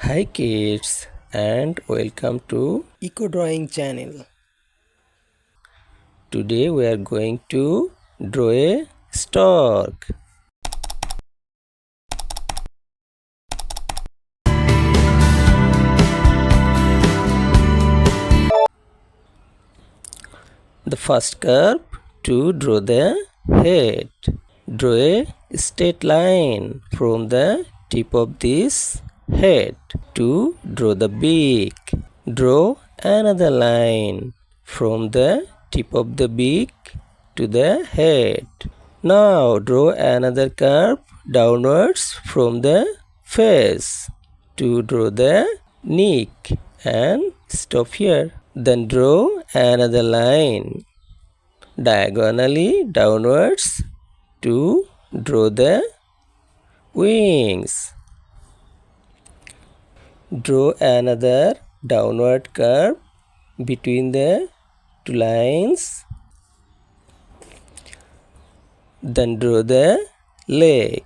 Hi kids, and welcome to Eco Drawing channel. Today we are going to draw a stork. The first curve to draw the head. Draw a straight line from the tip of this head to draw the beak. Draw another line from the tip of the beak to the head. Now draw another curve downwards from the face to draw the neck and stop here. Then draw another line diagonally downwards to draw the wings. Draw another downward curve between the two lines. Then draw the leg.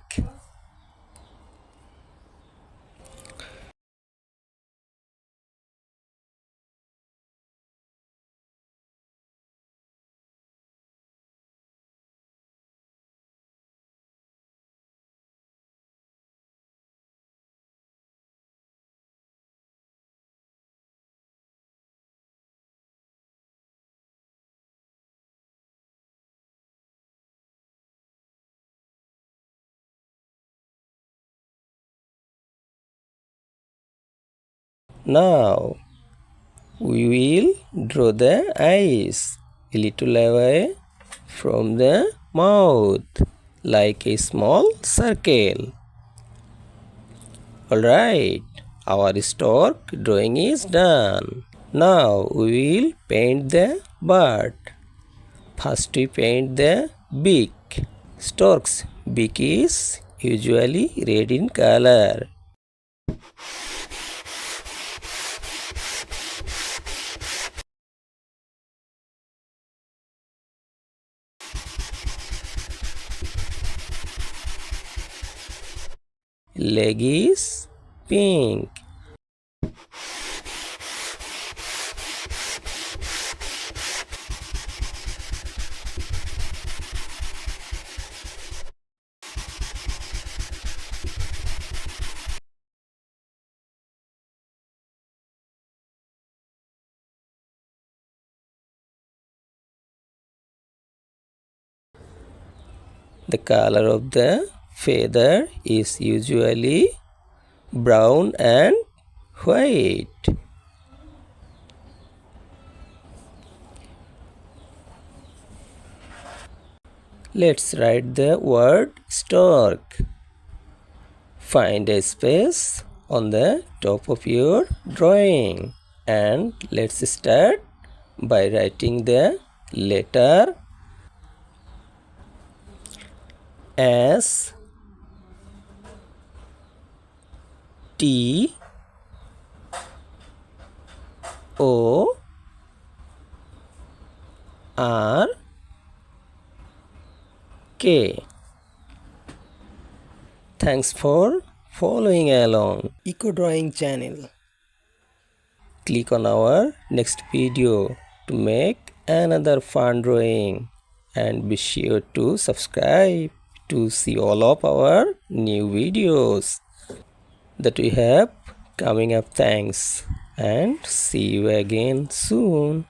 Now we will draw the eyes a little away from the mouth like a small circle. Alright, our stork drawing is done. Now we will paint the bird. First we paint the beak. Stork's beak is usually red in color. Leg is pink. The color of the feather is usually brown and white. Let's write the word stork. Find a space on the top of your drawing and let's start by writing the letter S T O R K. Thanks for following along. Eco Drawing channel. Click on our next video to make another fun drawing and be sure to subscribe to see all of our new videos that we have coming up. Thanks and see you again soon.